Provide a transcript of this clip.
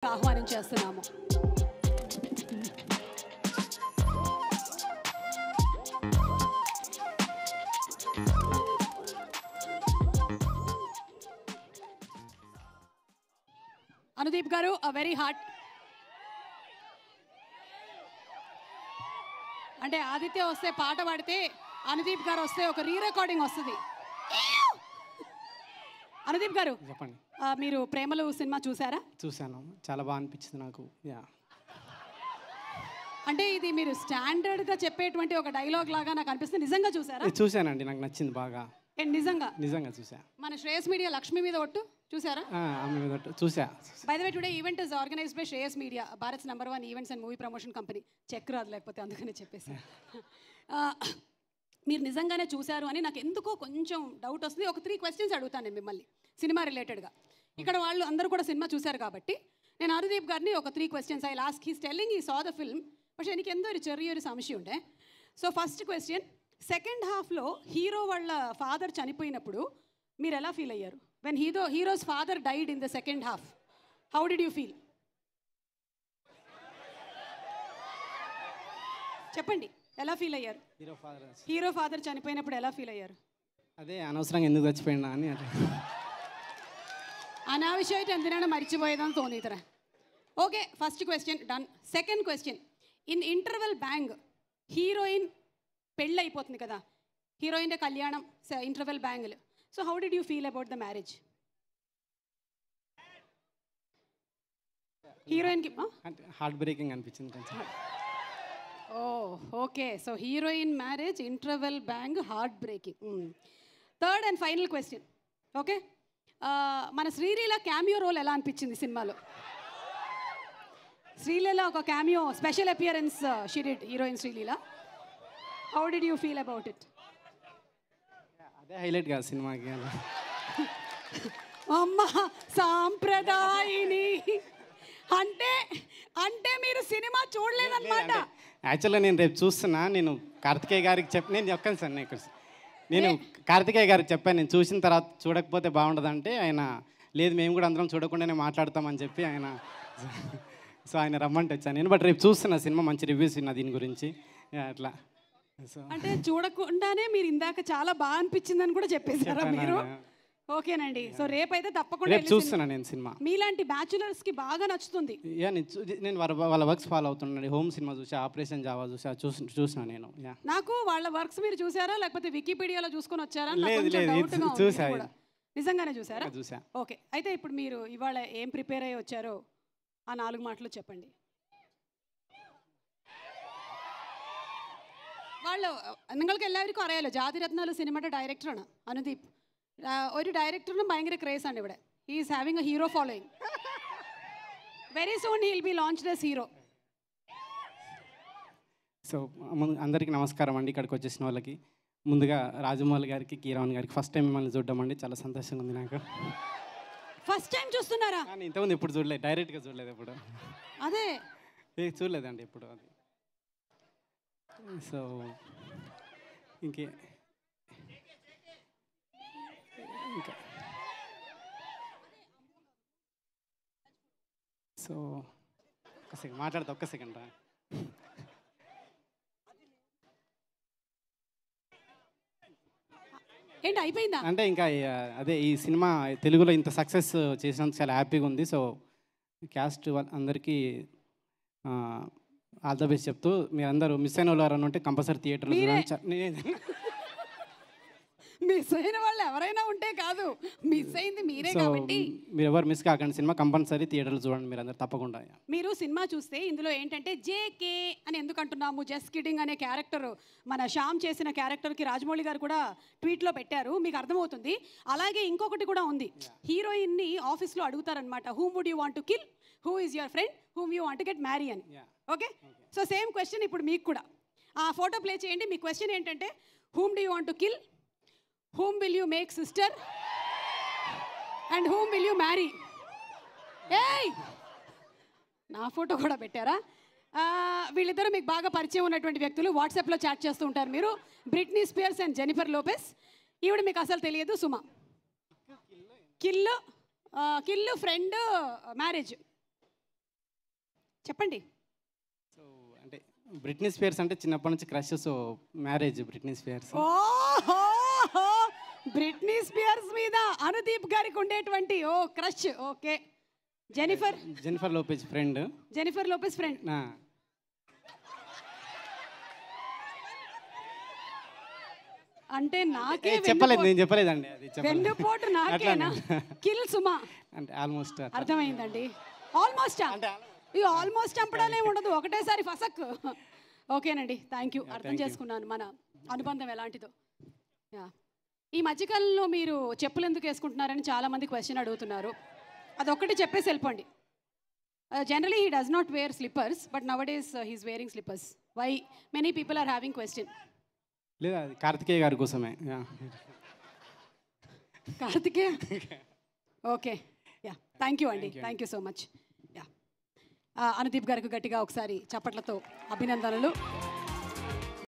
ఆహ్వానం చేస్తున్నాము. అనుదీప్ గారు వెరీ హార్ట్ అంటే ఆదిత్య వస్తే పాట పాడితే అనుదీప్ గారు వస్తే ఒక రీ రికార్డింగ్ వస్తుంది. అనుదీప్ గారు చెప్పండి. మీరు ప్రేమలు సినిమా చూసారా? చూశాను, చాలా బాగా అనిపించింది నాకు. యా, అంటే ఇది మీరు స్టాండర్డ్గా చెప్పేటువంటి ఒక డైలాగ్ లాగా నాకు అనిపిస్తుంది. నిజంగా చూసారా? చూశానండి, నాకు నచ్చింది బాగా. నిజంగా చూసా. మన శ్రేయస్ మీడియా లక్ష్మి మీద ఒట్టు చూసారా? ఆమె మీద చూసా. By the way today event is organised by Shreyas media, Bharat's #1 events and movie promotion company. Check రాదు లేకపోతే, అందుకనే చెప్పేసి. మీరు నిజంగానే చూశారు అని నాకు ఎందుకో కొంచెం డౌట్ వస్తుంది. ఒక 3 క్వశ్చన్స్ అడుగుతాను నేను మిమ్మల్ని సినిమా రిలేటెడ్గా. ఇక్కడ వాళ్ళు అందరూ కూడా సినిమా చూశారు కాబట్టి నేను అనుదీప్ గారిని ఒక 3 questions I last. He's telling he saw the film, പക്ഷേ എനിക്ക് എന്തോ ഒരു ചെറിയൊരു സംശയമുണ്ട്. సో ఫస్ట్ క్వశ్చన్, సెకండ్ హాఫ్లో హీరో వాళ్ళ ఫాదర్ చనిపోయినప్పుడు మీరు ఎలా ఫీల్ అయ్యారు? When heroes father died in the second half, how did you feel? చెప్పండి, ఎలా ఫీల్ అయ్యారు? హీరో ఫాదర్ చనిపోయినప్పుడు ఎలా ఫీల్ అయ్యారు? అదే అనవసరంగా ఎందుకు చచ్చిపోయినా అని. అనాവശ്యമായിട്ട് എന്തിനാണ് മരിച്ചുപോയതെന്ന് തോന്നിയിത്ര. Okay, first question done. Second question, in interval bang heroine పెళ్ళి అయిపోతుంది కదా, హీరోయిన్ కళ్యాణం ఇంటర్వెల్ బ్యాంగ్లు. So how did you feel about the marriage? హీరోయిన్కి హార్ట్ బ్రేకింగ్ అనిపించింది కొంచెం. Okay, so heroine marriage interval bang heart breaking. Third and final question. Okay, మన Sreeleela cameo role ఎలా అనిపించింది సినిమాలో? శ్రీలీల ఒక cameo special appearance she did, heroine Sreeleela. How did you feel about it? అదే highlight కదా సినిమాకి. అమ్మ సాంప్రదాయిని అంటే అంటే మీరు సినిమా చూడలేదన్నమాట. యాక్చువల్గా నేను రేపు చూస్తున్నా. నేను కార్తికేయ గారికి నేను చెప్పాను సార్, నేను కార్తికేయ గారికి చెప్పాను, నేను చూసిన తర్వాత చూడకపోతే బాగుండదంటే ఆయన లేదు మేము కూడా అందరం చూడకుండానే మాట్లాడతామని చెప్పి ఆయన, సో ఆయన రమ్మంటే వచ్చాను నేను. బట్ రేపు చూస్తున్నా సినిమా, మంచి రివ్యూస్ విన్నా దీని గురించి అట్లా. సో అంటే చూడకుండానే మీరు ఇందాక చాలా బాగా అనిపించిందని కూడా చెప్పేశారా మీరు? ఓకేనండి, సో రేపైతే తప్పకుండా చూస్తున్నా నేను సినిమా. మీలాంటి బ్యాచులర్స్కి బాగా నచ్చుతుంది. నేను వాళ్ళ వర్క్స్ ఫాలో అవుతున్నాను. హోమ్ సినిమా చూసా, ఆపరేషన్ జావా చూసినా నేను. నాకు వాళ్ళ వర్క్స్ మీరు చూసారా లేకపోతే వికీపీడియాలో చూసుకొని వచ్చారా? చూసా. నిజంగానే చూసారా? చూసా. ఓకే, అయితే ఇప్పుడు మీరు ఇవాళ ఏం ప్రిపేర్ అయ్యి వచ్చారో ఆ 4 మాటలు చెప్పండి. వాళ్ళు നിങ്ങൾക്ക് എല്ലാവർക്കും അറിയാലോ ജാതിരത്നാല് സിനിമയുടെ ഡയറക്ടറാണ് അനുദീപ്. ഒരു ഡയറക്ടറിനും ഭയങ്കര ക്രേസ് ആണ് ഇവിടെ. He is having a hero following. Very soon he will be launched as hero. So అందరికీ నమస్కారం అండి. ఇక్కడికి వచ్చేసిన వాళ్ళకి ముందుగా రాజమౌళి గారికి, కీరవాణి గారికి ఫస్ట్ టైం మిమ్మల్ని చూడడం అండి, చాలా సంతోషంగా ఉంది నాకు. ఫస్ట్ టైం చూస్తున్నారా? ఇంతకుముందు ఎప్పుడు చూడలేదు, డైరెక్ట్గా చూడలేదు ఎప్పుడు. అదే చూడలేదండి ఎప్పుడు అది. సో ఇంకా సో ఒక్క సెకండ్ మాట్లాడతా, ఒక్క సెకండ్ రా. ఏంటి అయిపోయిందా? అంటే ఇంకా అదే ఈ సినిమా తెలుగులో ఇంత సక్సెస్ చేసినందుకు చాలా హ్యాపీగా ఉంది. సో క్యాస్ట్ అందరికీ ఆల్ ద బెస్ట్ చెప్తూ, మీరందరూ మిస్ అయిన వాళ్ళు ఉంటే కంపల్సరీ థియేటర్లో మిస్ అయిన వాళ్ళు ఎవరైనా ఉంటే కాదు, మిస్ అయింది మీరే కాబట్టి మీరు ఎవరు మిస్ కాకండి. సినిమా కంపల్సరీ థియేటర్లో చూడండి మీరు అందరు తప్పకుండా. మీరు సినిమా చూస్తే ఇందులో ఏంటంటే జేకే అని ఎందుకు అంటున్నాము, జస్ట్ కిడింగ్ అనే క్యారెక్టర్ మన శ్యామ్ చేసిన క్యారెక్టర్కి రాజమౌళి గారు కూడా ట్వీట్లో పెట్టారు, మీకు అర్థమవుతుంది. అలాగే ఇంకొకటి కూడా ఉంది, హీరోయిన్ని ఆఫీస్లో అడుగుతారనమాట, whom would you want to kill, who is your friend, whom you want to get marry అని. ఓకే, సో సేమ్ క్వశ్చన్ ఇప్పుడు మీకు కూడా. ఆ ఫోటో ప్లే చేయండి. మీ క్వశ్చన్ ఏంటంటే whom do you want to kill, whom will you make sister and whom will you marry? ఏయ్, నా ఫోటో కూడా పెట్టారా? వీళ్ళిద్దరూ మీకు బాగా పరిచయం ఉన్నటువంటి వ్యక్తులు, వాట్సాప్లో చాట్ చేస్తూ ఉంటారు మీరు. Britney Spears and Jennifer Lopez. ఈవిడ మీకు అసలు తెలియదు, సుమ. Kill friend marriage. చెప్పండి. సో అంటే బ్రిట్నీ స్పియర్స్ అంటే చిన్నప్పటి నుంచి crush. So marriage Britney Spears. ఓహో, బ్రిట్నీ స్పియర్స్ మీద అనుదీప్ గారికి ఉండేటువంటి crush. Okay. Jennifer Lopez friend. Jennifer Lopez friend. అంటే నాకే చెప్పలేదు, నేను చెప్పలేదండి. అది వెన్నుపోటు నాకేనా? కిల్ సుమా అంటే ఆల్మోస్ట్ అర్థమైందండి. ఆల్మోస్ట్ ఈ ఆల్మోస్ట్ చంపడాలే ఉండదు, ఒకటేసారి ఫసక్. ఓకేనండి, థ్యాంక్ యూ. అర్థం చేసుకున్నాను మన అనుబంధం ఎలాంటిదో. యా, ఈ మధ్యకాలంలో మీరు చెప్పులు ఎందుకు వేసుకుంటున్నారని చాలామంది క్వశ్చన్ అడుగుతున్నారు. అదొక్కటి చెప్పేసి వెళ్ళిపోండి. Generally he does not wear slippers, but nowadays he's wearing slippers. Why many people are having question. లేదు, అది కార్తికేయ గారి కోసమే. Karthikeya. Okay, yeah, thank you అండి, thank you so much. Yeah, Anudeep గారికి గట్టిగా ఒకసారి చప్పట్లతో అభినందనలు.